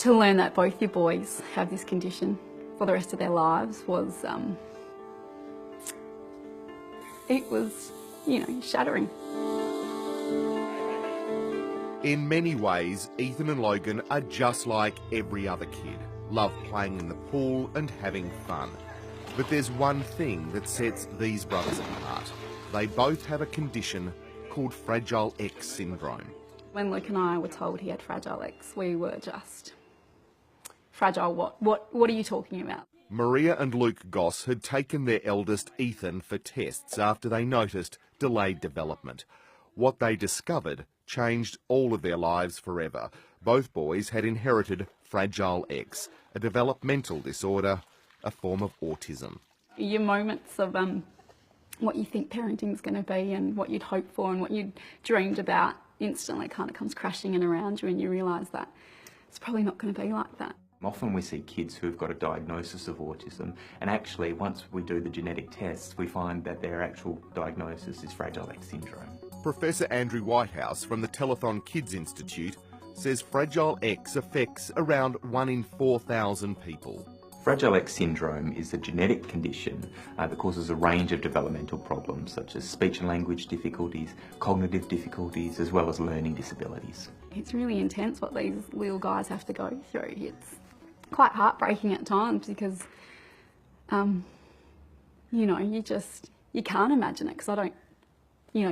To learn that both your boys have this condition for the rest of their lives was, it was, shattering. In many ways, Ethan and Logan are just like every other kid. Love playing in the pool and having fun. But there's one thing that sets these brothers apart. They both have a condition called Fragile X syndrome. When Luke and I were told he had Fragile X, we were just, fragile what? What are you talking about? Maria and Luke Goss had taken their eldest Ethan for tests after they noticed delayed development. What they discovered changed all of their lives forever. Both boys had inherited Fragile X, a developmental disorder, a form of autism. Your moments of what you think parenting's going to be and what you'd hoped for and what you'd dreamed about instantly kind of comes crashing in around you, and you realise that it's probably not going to be like that. Often we see kids who've got a diagnosis of autism, and actually once we do the genetic tests we find that their actual diagnosis is Fragile X syndrome. Professor Andrew Whitehouse from the Telethon Kids Institute says Fragile X affects around 1 in 4,000 people. Fragile X syndrome is a genetic condition that causes a range of developmental problems such as speech and language difficulties, cognitive difficulties, as well as learning disabilities. It's really intense what these little guys have to go through. It's quite heartbreaking at times because, you can't imagine it because I don't,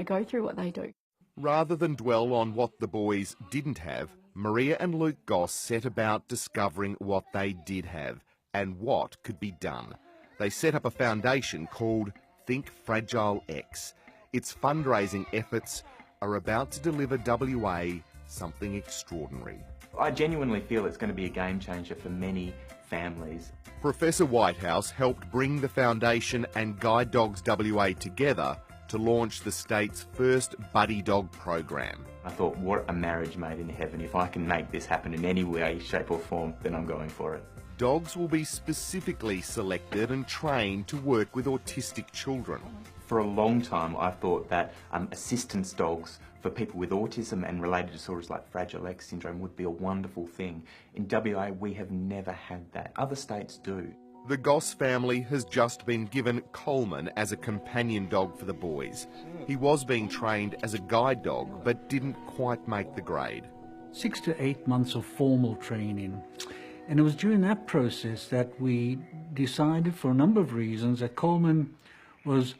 go through what they do. Rather than dwell on what the boys didn't have, Maria and Luke Goss set about discovering what they did have and what could be done. They set up a foundation called Think Fragile X. Its fundraising efforts are about to deliver WA something extraordinary. I genuinely feel it's going to be a game changer for many families. Professor Whitehouse helped bring the foundation and Guide Dogs WA together to launch the state's first buddy dog program. I thought, what a marriage made in heaven. If I can make this happen in any way, shape or form, then I'm going for it. Dogs will be specifically selected and trained to work with autistic children. For a long time I thought that assistance dogs for people with autism and related disorders like Fragile X syndrome would be a wonderful thing. In WA we have never had that. Other states do. The Goss family has just been given Coleman as a companion dog for the boys. He was being trained as a guide dog but didn't quite make the grade. 6 to 8 months of formal training. And it was during that process that we decided, for a number of reasons, that Coleman was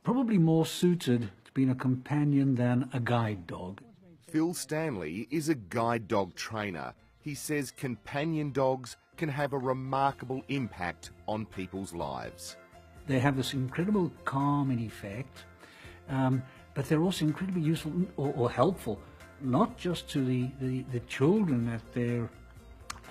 probably more suited to being a companion than a guide dog. Phil Stanley is a guide dog trainer. He says companion dogs can have a remarkable impact on people's lives. They have this incredible calming effect, but they're also incredibly useful or helpful, not just to the children that they're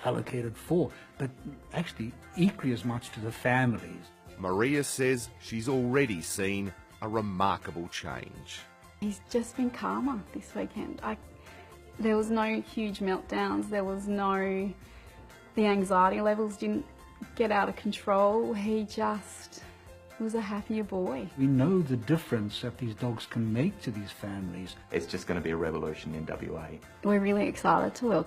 allocated for, but actually equally as much to the families. Maria says she's already seen a remarkable change. He's just been calmer this weekend. There was no huge meltdowns, the anxiety levels didn't get out of control. He just was a happier boy. We know the difference that these dogs can make to these families. It's just going to be a revolution in WA. We're really excited to welcome